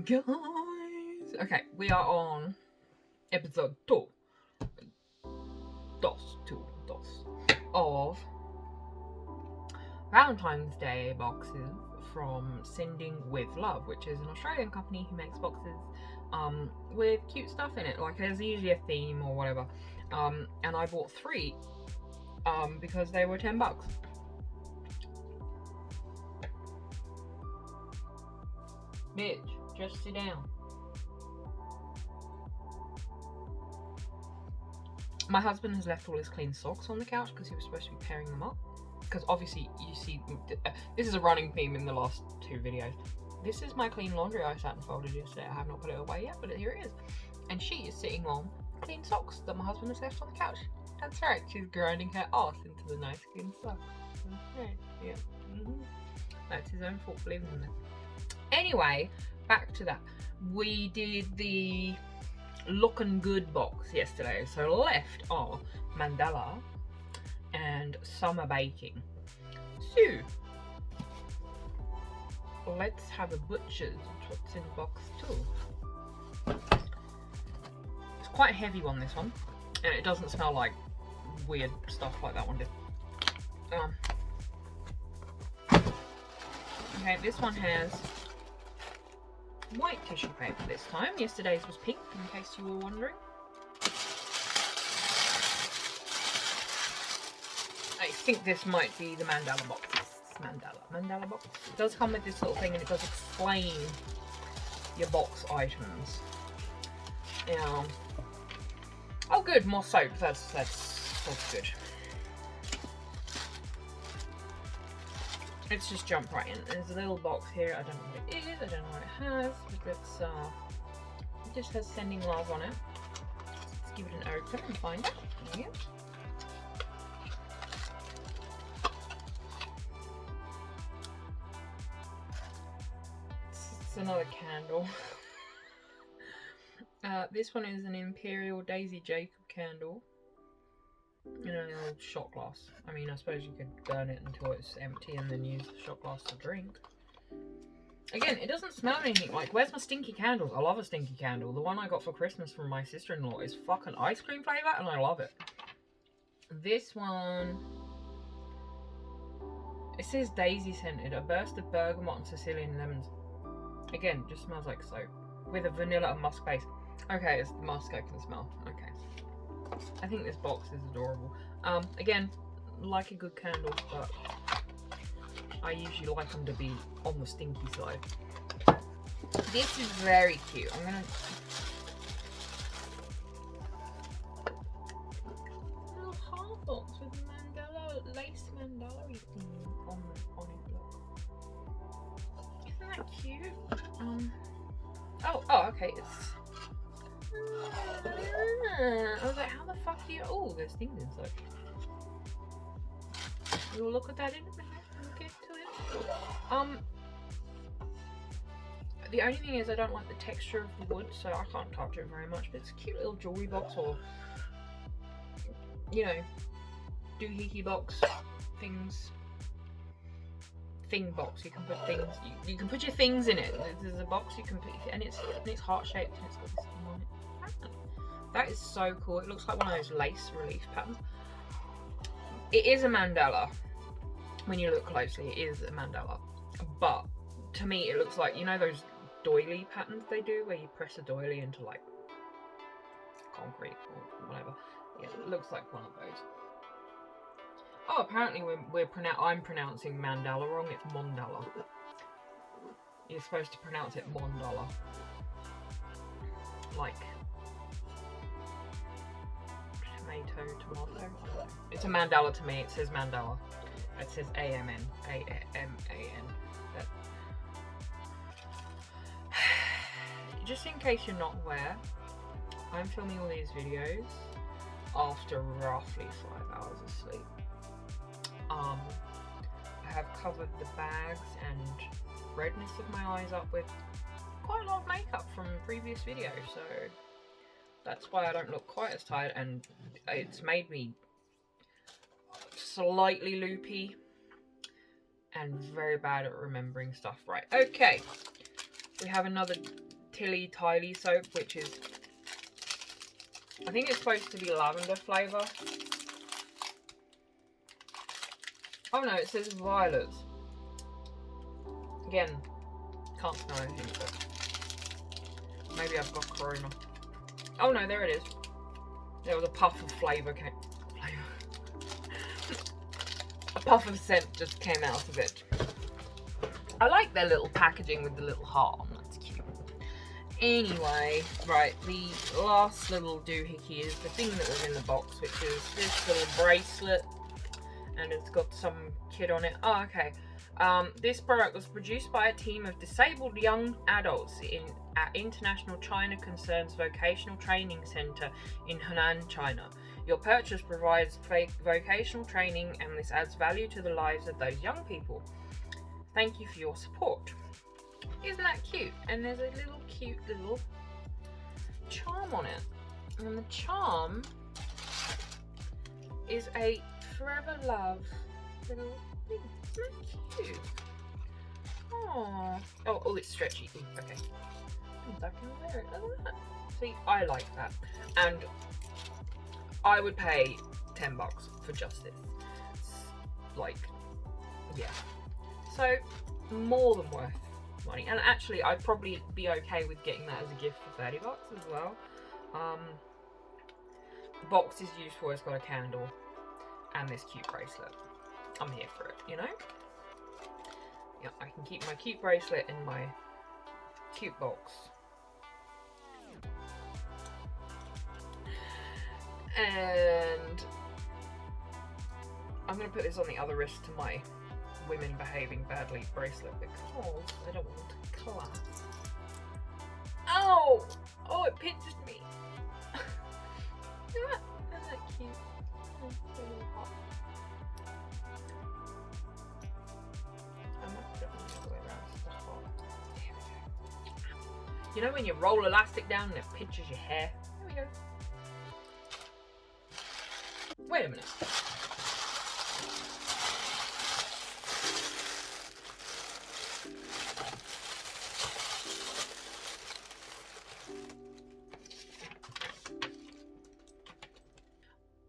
Guys, okay, we are on episode 2 of Valentine's Day boxes from Sending With Love, which is an Australian company who makes boxes with cute stuff in it. Like, there's usually a theme or whatever, and I bought 3 because they were $10. Bitch, just sit down. My husband has left all his clean socks on the couch because he was supposed to be pairing them up. Because obviously, you see, this is a running theme in the last 2 videos. This is my clean laundry I sat and folded yesterday. I have not put it away yet, but here it is. And she is sitting on clean socks that my husband has left on the couch. That's right, she's grinding her ass into the nice clean socks. Okay, yeah. That's his own fault for leaving them there. Anyway, back to that. We did the looking good box yesterday. So left are mandala and summer baking. So let's have a butcher's what's in box 2. It's quite a heavy one, this one, and it doesn't smell like weird stuff like that one did. Okay, this one has white tissue paper this time. Yesterday's was pink, in case you were wondering. I think this might be the mandala box. Mandala box. It does come with this little thing, and it does explain your box items. Oh, good, more soap. That's good. Let's just jump right in. There's a little box here. I don't know what it is. I don't know what it has. But let's, it just has Sending Love on it. Let's give it an open and find it. There you go. It's another candle. This one is an Imperial Daisy Jacob candle. In a little shot glass. I mean, I suppose you could burn it until it's empty and then use the shot glass to drink. Again, it doesn't smell anything like, where's my stinky candles? I love a stinky candle. The one I got for Christmas from my sister-in-law is fucking ice cream flavour and I love it. This one, it says daisy scented, a burst of bergamot and Sicilian lemons. Again, just smells like soap with a vanilla and musk base. Okay, it's the musk I can smell. Okay. I think this box is adorable. Again, like a good candle, but I usually like them to be on the stinky side. This is very cute. I'm gonna... little heart box with mandala, lace mandala thing on it. Isn't that cute? Oh, okay, it's... I was like, how the fuck do you... Oh, there's things inside. We'll look at that in a minute. We'll get to it. The only thing is I don't like the texture of the wood, so I can't touch it very much. But it's a cute little jewelry box, or, you know, doohickey box things. Thing box. You can put things. You can put your things in it. There's a box you can put, and it's heart shaped, and it's got this thing on it. That is so cool. It looks like one of those lace relief patterns. It is a mandala. When you look closely, it is a mandala. But to me, it looks like, you know those doily patterns they do, where you press a doily into like concrete or whatever. Yeah, it looks like one of those. Oh, apparently I'm pronouncing mandala wrong. It's mondala. You're supposed to pronounce it mondala. Like tomato. It's a mandala to me. It says mandala. It says A-M-N. A-M-A-N. Just in case you're not aware, I'm filming all these videos after roughly 5 hours of sleep. I have covered the bags and redness of my eyes up with quite a lot of makeup from previous videos, so that's why I don't look quite as tired, and it's made me slightly loopy and very bad at remembering stuff. Right, okay, we have another Tilly Tiley soap, which is, I think it's supposed to be lavender flavour. Oh no, it says violets. Again, can't smell anything, but maybe I've got corona. Oh no, there it is. There was a puff of flavour a puff of scent just came out of it. I like their little packaging with the little heart on. That's cute. Anyway, right, the last little doohickey is the thing that was in the box, which is this little bracelet, and it's got some kid on it. Oh, okay. This product was produced by a team of disabled young adults at International China Concerns Vocational Training Center in Henan, China. Your purchase provides vocational training, and this adds value to the lives of those young people. Thank you for your support. Isn't that cute? And there's a little cute little charm on it. And the charm is a Forever Love little thing. Isn't that cute? Aww. Oh, it's stretchy. Ooh, okay. I can wear it. Look at that. See, I like that. And I would pay $10 for just this. Like, yeah. So, more than worth money. And actually, I'd probably be okay with getting that as a gift for $30 as well. The box is useful. It's got a candle and this cute bracelet. I'm here for it, you know? Yeah, I can keep my cute bracelet in my cute box. And I'm going to put this on the other wrist to my women behaving badly bracelet because I don't want to collapse. Oh! Oh, it pinched me. Isn't that cute? Oh, it's a little hot. I might put it on the other way around so it's hot. There we go. You know when you roll elastic down and it pinches your hair? There we go. Wait a minute.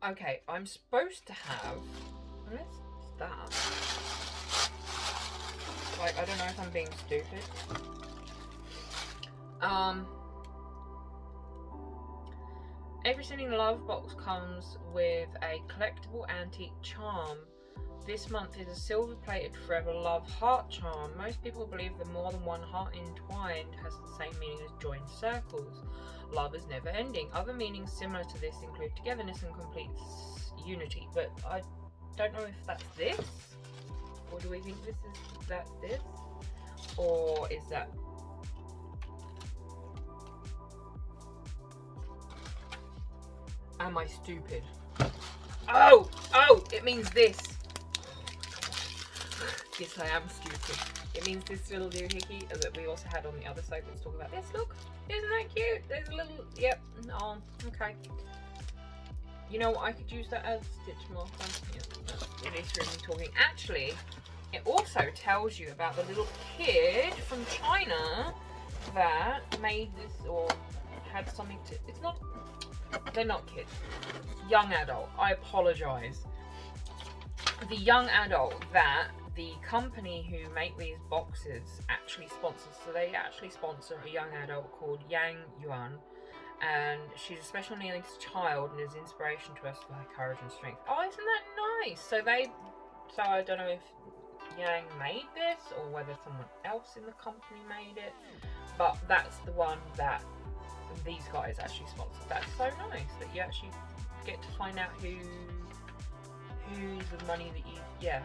Okay, I'm supposed to have, what's that? Like, I don't know if I'm being stupid. Everything in Love box comes with a collectible antique charm. This month is a silver-plated Forever Love heart charm. Most people believe that more than one heart entwined has the same meaning as joined circles. Love is never ending. Other meanings similar to this include togetherness and complete unity. But I don't know if that's this, or do we think that's this, or is that? Am I stupid? Oh, it means this. Yes, I am stupid. It means this little doohickey that we also had on the other side. Let's talk about this. Look, isn't that cute? There's a little, yep. Oh, okay. You know what? I could use that as stitch marker. Yeah, it is really talking. Actually, it also tells you about the little kid from China that made this or had something to. It's not. They're not kids. Young adult. I apologise. The young adult that the company who make these boxes actually sponsors. So they actually sponsor a young adult called YAYYYY, and she's a special needs child and is inspiration to us for her courage and strength. Oh, isn't that nice? So I don't know if Yang made this or whether someone else in the company made it, but that's the one that these guys actually sponsor. That's so nice that you actually get to find out who's the money that you, yeah.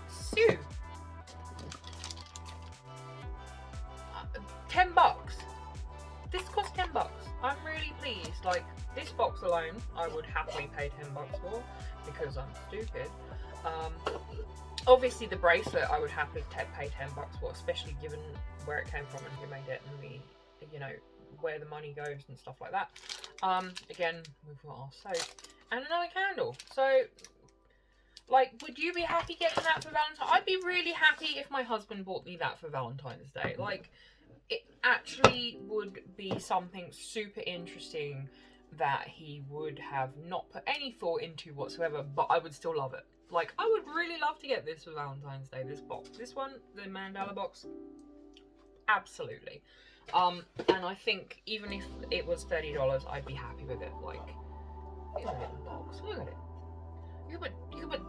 Sue. $10. This cost $10. I'm really pleased. Like, this box alone, I would happily pay $10 for because I'm stupid. Obviously, the bracelet I would happily pay $10 for, especially given where it came from and who made it and the, you know, where the money goes and stuff like that. Again, we've got our soap and another candle. So, Like, would you be happy getting that for Valentine's? I'd be really happy if my husband bought me that for Valentine's Day. Like, it actually would be something super interesting that he would have not put any thought into whatsoever, but I would still love it. Like, I would really love to get this for Valentine's Day, this box. This one, the mandala box, absolutely. And I think even if it was $30, I'd be happy with it. Like, it's a little box. Look at it. You could put,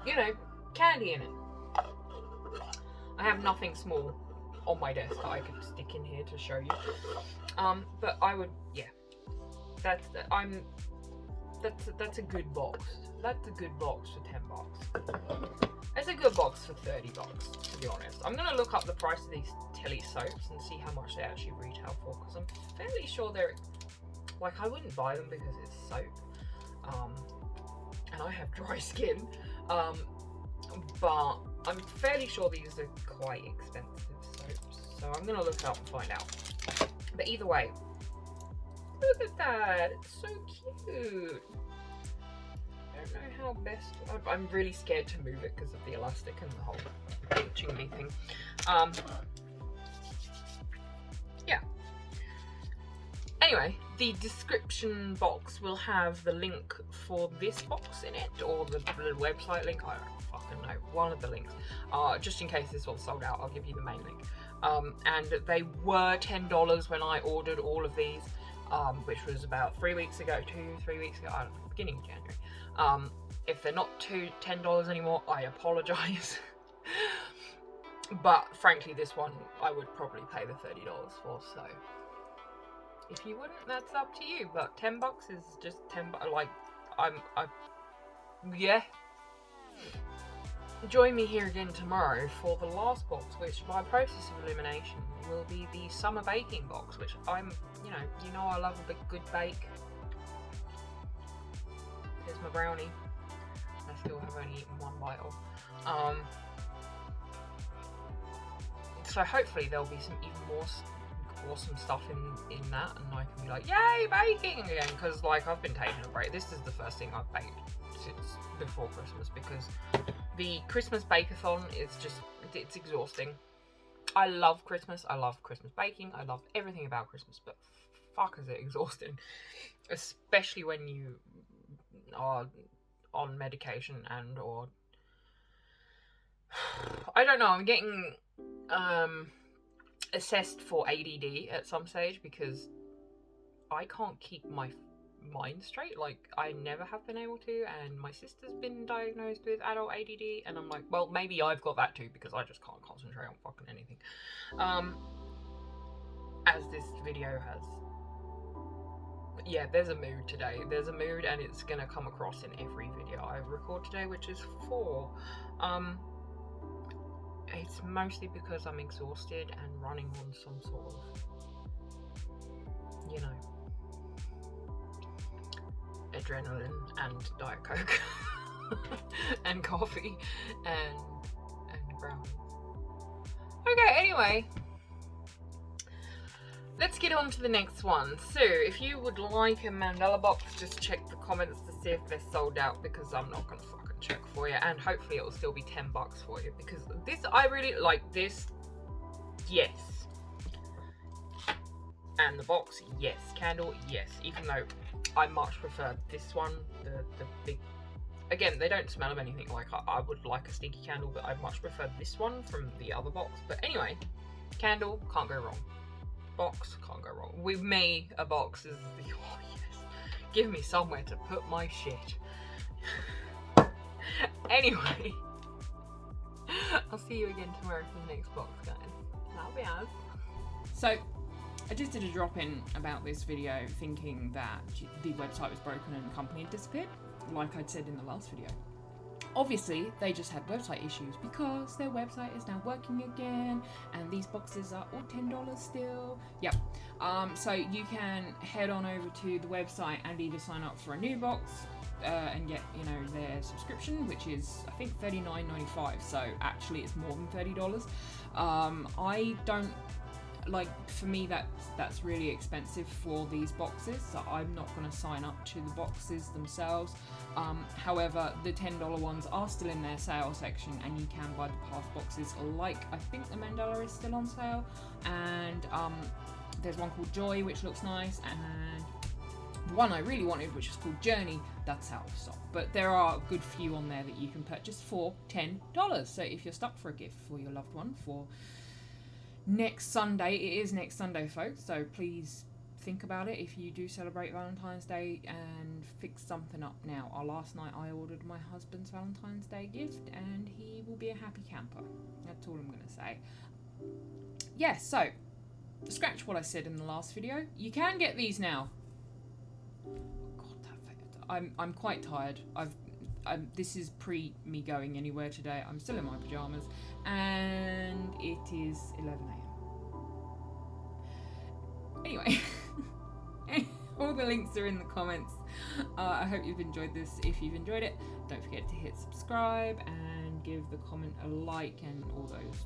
you know, candy in it. I have nothing small on my desk that I could stick in here to show you. But I would, yeah. That's a good box. That's a good box for $10. It's a good box for $30, to be honest. I'm gonna look up the price of these Tilly soaps and see how much they actually retail for, because I'm fairly sure they're, like, I wouldn't buy them because it's soap. And I have dry skin. But I'm fairly sure these are quite expensive soaps. So I'm gonna look it up and find out. But either way, look at that, it's so cute. I don't know how best, I'm really scared to move it because of the elastic and the whole pinching me thing. Yeah. Anyway, the description box will have the link for this box in it, or the website link, I don't fucking know, one of the links. Just in case this one's sold out, I'll give you the main link. And they were $10 when I ordered all of these. Which was about 3 weeks ago, 2-3 weeks ago, I don't know, beginning of January. If they're not $10 anymore, I apologise. But frankly, this one I would probably pay the $30 for, so if you wouldn't, that's up to you. But $10 is just $10. Like, yeah. Join me here again tomorrow for the last box, which by process of elimination will be the summer baking box, which I'm, you know I love a big good bake. Here's my brownie. I still have only eaten one bite of. So hopefully there'll be some even more awesome stuff in that, and I can be like, yay, baking again, because like I've been taking a break. This is the first thing I've baked since before Christmas, because the Christmas bake-a-thon is just, it's exhausting. I love Christmas, I love Christmas baking, I love everything about Christmas, but fuck is it exhausting. Especially when you are on medication and or... I don't know, I'm getting assessed for ADD at some stage because I can't keep my mind straight. Like, I never have been able to, and my sister's been diagnosed with adult ADD, and I'm like, well, maybe I've got that too, because I just can't concentrate on fucking anything. As this video has, yeah, there's a mood today. There's a mood, and it's gonna come across in every video I record today, which is 4. It's mostly because I'm exhausted and running on some sort of, you know, adrenaline and Diet Coke and coffee and brownies. Okay, anyway, let's get on to the next one. So if you would like a mandala box, just check the comments to see if they're sold out, because I'm not gonna fucking check for you, and hopefully it will still be $10 for you, because this, I really like this. Yes. And the box, yes. Candle, yes. Even though I much prefer this one, the big, again, they don't smell of anything. Like, I would like a stinky candle, but I much prefer this one from the other box. But anyway, candle, can't go wrong. Box, can't go wrong. With me, a box is the, oh yes, give me somewhere to put my shit. Anyway, I'll see you again tomorrow for the next box, guys. That'll be us. So, I just did a drop-in about this video thinking that the website was broken and the company had disappeared, like I'd said in the last video. Obviously, they just had website issues because their website is now working again, and these boxes are all $10 still. Yep. So you can head on over to the website and either sign up for a new box and get, you know, their subscription, which is I think $39.95. So actually, it's more than $30. I don't like for me that's really expensive for these boxes, so I'm not going to sign up to the boxes themselves. However, the $10 ones are still in their sale section, and you can buy the past boxes. Like I think the Mandela is still on sale, and there's one called Joy which looks nice, and the one I really wanted, which is called Journey, that's out of stock. But there are a good few on there that you can purchase for $10. So if you're stuck for a gift for your loved one for next Sunday, it is next Sunday, folks, so please think about it if you do celebrate Valentine's Day, and fix something up now. Last night I ordered my husband's Valentine's Day gift, and he will be a happy camper. That's all I'm going to say. Yeah, so scratch what I said in the last video. You can get these now. God, I'm quite tired. This is pre me going anywhere today. I'm still in my pajamas, and it is 11 a.m. Anyway, all the links are in the comments. I hope you've enjoyed this. If you've enjoyed it, don't forget to hit subscribe and give the comment a like and all those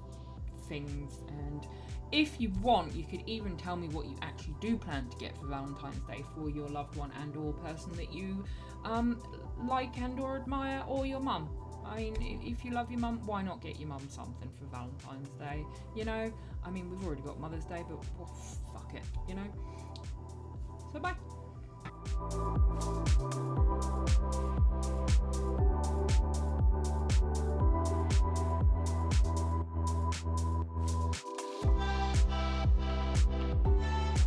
things. And if you want, you could even tell me what you actually do plan to get for Valentine's Day for your loved one and or person that you like and or admire, or your mum. I mean, if you love your mum, why not get your mum something for Valentine's Day? You know, I mean, we've already got Mother's Day, but well, fuck it, you know? So bye.